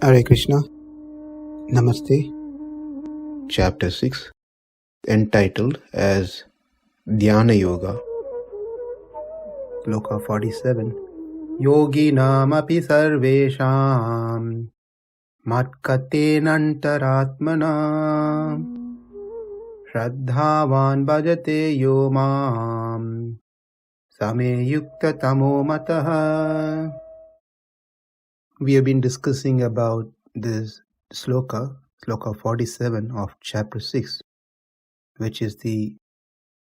Hare Krishna. Namaste. Chapter 6, entitled as Dhyana Yoga. Sloka 47. Yoginām api sarveṣāṁ mad-gatenāntar-ātmanā śraddhāvān bhajate yo māṁ same yukta-tamo mataḥ. We have been discussing about this sloka 47 of chapter 6, which is the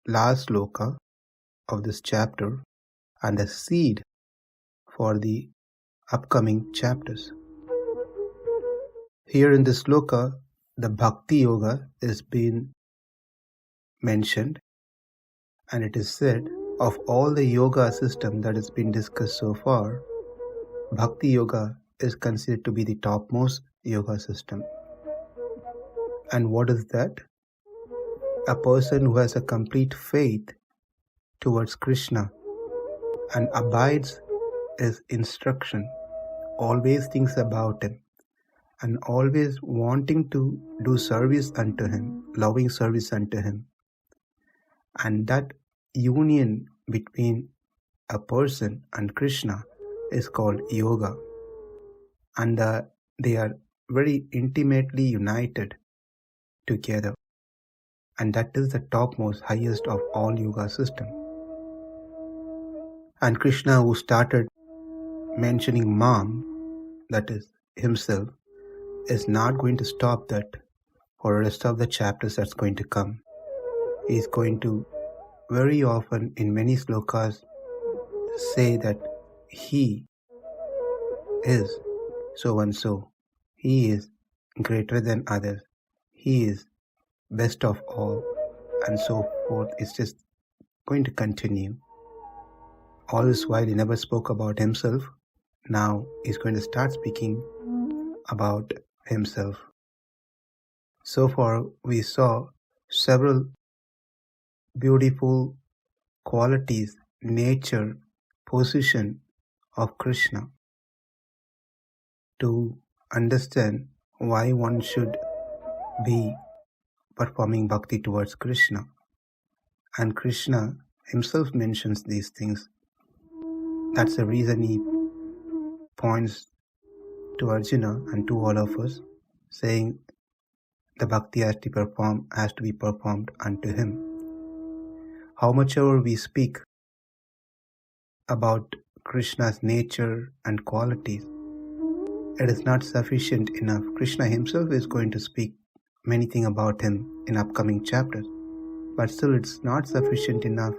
last sloka of this chapter and the seed for the upcoming chapters. Here in this sloka, the bhakti yoga is being mentioned, and it is said of all the yoga system that has been discussed so far, bhakti yoga is considered to be the topmost yoga system. And what is that? A person who has a complete faith towards Krishna and abides his instruction, always thinks about him, and always wanting to do service unto him, loving service unto him. And that union between a person and Krishna is called yoga. And they are very intimately united together. And that is the topmost, highest of all yoga system. And Krishna, who started mentioning Mam, that is himself, is not going to stop that for the rest of the chapters that's going to come. He is going to very often in many slokas say that he is so and so. He is greater than others. He is best of all, and so forth. It's just going to continue. All this while he never spoke about himself. Now he's going to start speaking about himself. So far we saw several beautiful qualities, nature, position of Krishna. To understand why one should be performing bhakti towards Krishna. And Krishna himself mentions these things. That's the reason he points to Arjuna and to all of us, saying the bhakti has to be performed unto him. How much ever we speak about Krishna's nature and qualities, it is not sufficient enough. Krishna himself is going to speak many things about him in upcoming chapters. But still it's not sufficient enough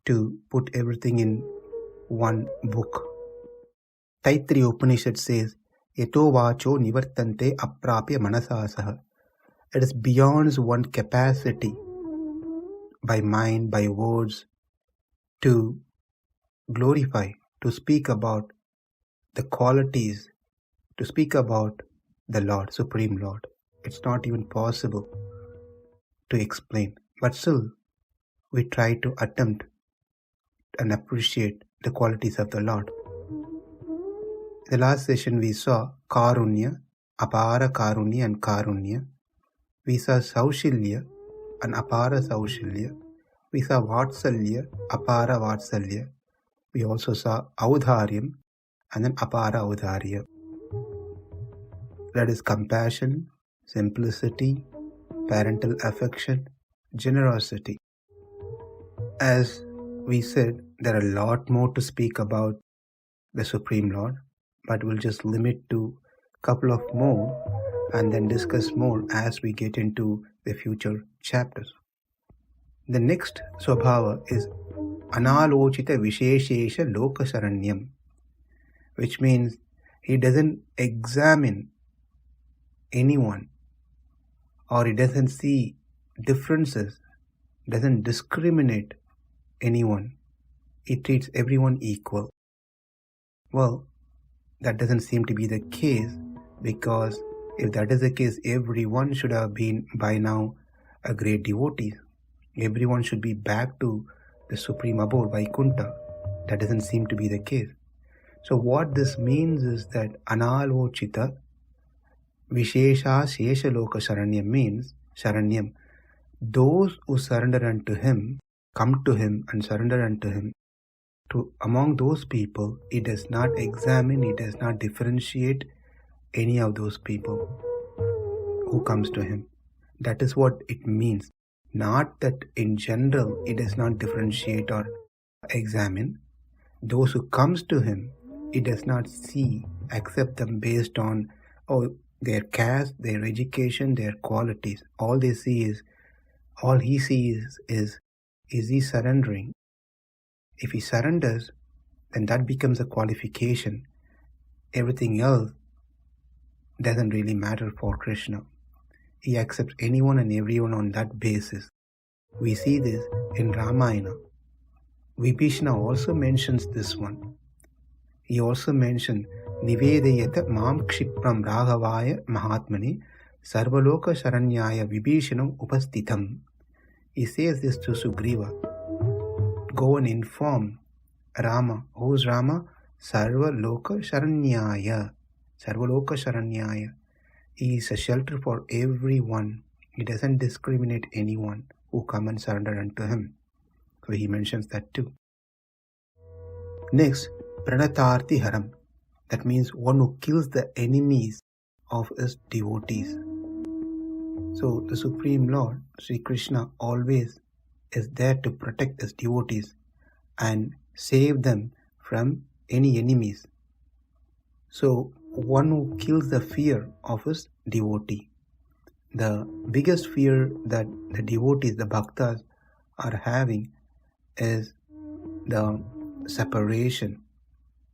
to put everything in one book. Taittiriya Upanishad says, Yato vacho nivartante aprapya manasasaha. It is beyond one's capacity by mind, by words, to glorify, to speak about the qualities, to speak about the Lord, Supreme Lord. It's not even possible to explain. But still, we try to attempt and appreciate the qualities of the Lord. In the last session we saw Karunya, Apara Karunya and Karunya. We saw Saushilya and Apara Saushilya. We saw Vatsalya, Apara Vatsalya. We also saw Audharyam and then Apara Audharya. That is compassion, simplicity, parental affection, generosity. As we said, there are a lot more to speak about the Supreme Lord, but we'll just limit to a couple of more and then discuss more as we get into the future chapters. The next swabhava is analochita visheshesha lokasaranyam, which means he doesn't examine anyone, or he doesn't see differences, doesn't discriminate anyone. He treats everyone equal. Well, that doesn't seem to be the case, because if that is the case, everyone should have been by now a great devotee. Everyone should be back to the supreme abode, Vaikuntha. That doesn't seem to be the case. So what this means is that analochita Vishesha Shesha Loka Sharanyam means Sharanyam. Those who surrender unto him, come to him and surrender unto him. Among those people, he does not examine, he does not differentiate any of those people who comes to him. That is what it means. Not that in general he does not differentiate or examine. Those who comes to him, he does not see, accept them based on their caste, their education, their qualities. All he sees is he surrendering? If he surrenders, then that becomes a qualification. Everything else doesn't really matter for Krishna. He accepts anyone and everyone on that basis. We see this in Ramayana. Vibhishana also mentions this one. He also mentioned Nivedayata Mam Kshipram Raghavaya Mahatmani Sarvaloka Sharanyaya Vibhishanam Upastitam. He says this to Sugriva. Go and inform Rama. Who's Rama? Sarvaloka Sharanyaya. Sarvaloka Sharanyaya. He is a shelter for everyone. He doesn't discriminate anyone who come and surrender unto him. So he mentions that too. Next, Pranatarthi Haram. That means one who kills the enemies of his devotees. So the Supreme Lord, Sri Krishna, always is there to protect his devotees and save them from any enemies. So one who kills the fear of his devotee. The biggest fear that the devotees, the bhaktas, are having is the separation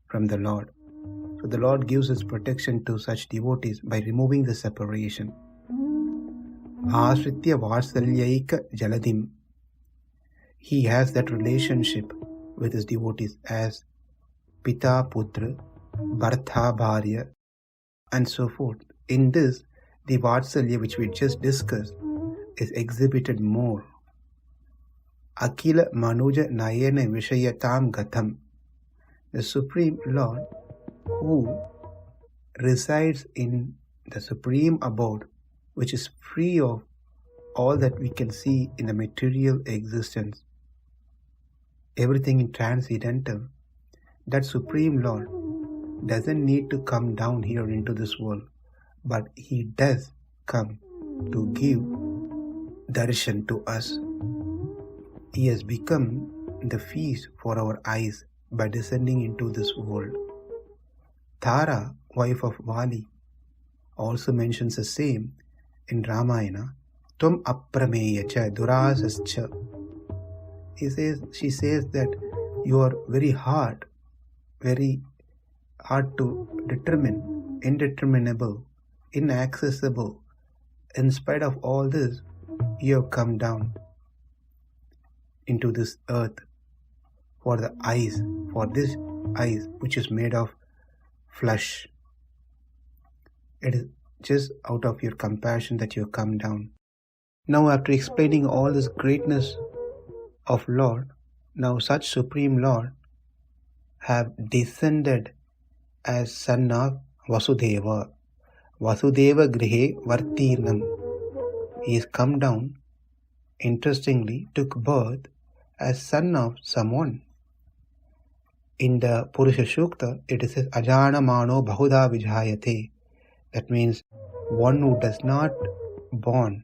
from the Lord. So the Lord gives his protection to such devotees by removing the separation. Asritya Varsalyaika Jaladim. He has that relationship with his devotees as Pita Putra, Bharta Bharya, and so forth. In this, the Vatsalya which we just discussed is exhibited more. Akila Manuja Nayena Vishayatam Gatam. The Supreme Lord who resides in the Supreme Abode, which is free of all that we can see in the material existence, everything transcendental. That Supreme Lord doesn't need to come down here into this world, but he does come to give darshan to us. He has become the feast for our eyes by descending into this world. Tara, wife of Vali, also mentions the same in Ramayana. Tum aprameya cha durasascha. She says that you are very hard to determine, indeterminable, inaccessible. In spite of all this, you have come down into this earth for this eyes which is made of flesh. It is just out of your compassion that you have come down. Now, after explaining all this greatness of Lord, now such Supreme Lord have descended as son of Vasudeva. Vasudeva Grihe Vartirnam. He has come down, interestingly, took birth as son of someone. In the Purusha Sukta, it says Ajana Mano Bahuda Vijayate. That means one who does not born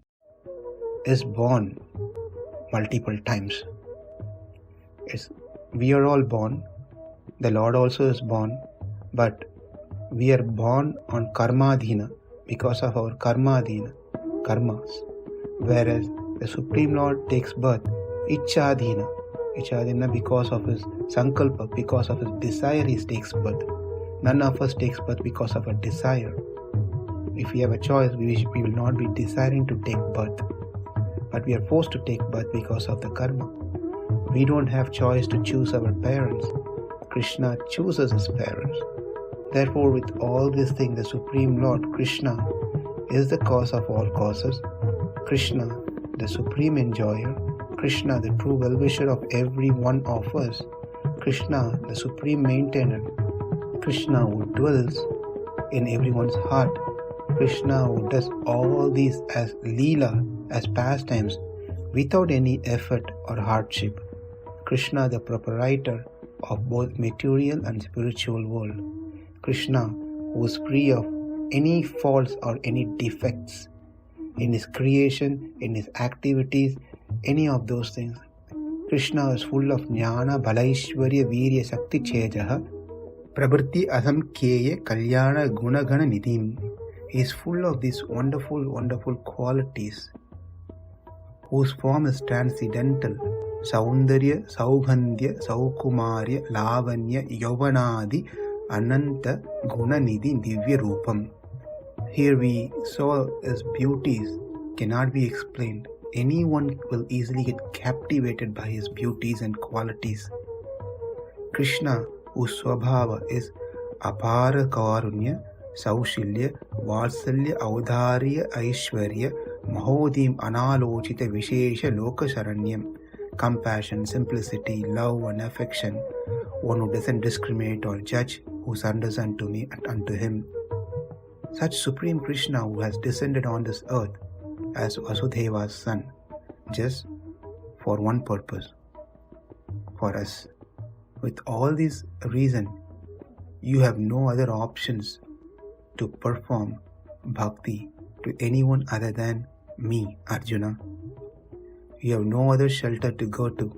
is born multiple times. We are all born. The Lord also is born, but we are born on karmadhina because of our karmas. Whereas the Supreme Lord takes birth ichchadhina because of his sankalpa, because of his desire he takes birth. None of us takes birth because of a desire. If we have a choice, we will not be desiring to take birth, but we are forced to take birth because of the karma. We don't have choice to choose our parents. Krishna chooses his parents. Therefore, with all these things, the Supreme Lord Krishna is the cause of all causes. Krishna, the supreme enjoyer. Krishna, the true well-wisher of every one of us. Krishna, the supreme maintainer. Krishna who dwells in everyone's heart. Krishna who does all these as Leela, as pastimes, without any effort or hardship. Krishna, the proprietor of both material and spiritual world. Krishna, who is free of any faults or any defects in his creation, in his activities, any of those things. Krishna is full of jnana, balaishwarya, virya, shakti, chejaha, prabhritti, asamkheya, kalyana, gunagana, nidhim. He is full of these wonderful, wonderful qualities, whose form is transcendental. Saundarya, Saugandhya, Saukumarya, Lavanya, Yovanadi, Ananta, Gunanidhi, Divya Rupam. Here we saw his beauties cannot be explained. Anyone will easily get captivated by his beauties and qualities. Krishna, whose swabhava is apara karunya, saushilya, valsalya, audharya, aishwarya, mahodim analochita vishesha lokasharanyam. Compassion, simplicity, love and affection, one who doesn't discriminate or judge, who surrenders unto me and unto him. Such Supreme Krishna who has descended on this earth as Vasudeva's son, just for one purpose, for us. With all these reasons, you have no other options to perform bhakti to anyone other than me, Arjuna. You have no other shelter to go to.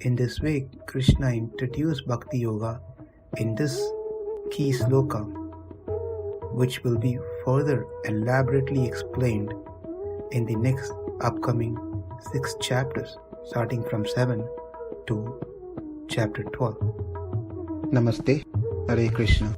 In this way, Krishna introduced Bhakti Yoga in this key sloka, which will be further elaborately explained in the next upcoming 6 chapters, starting from 7 to chapter 12. Namaste, Hare Krishna.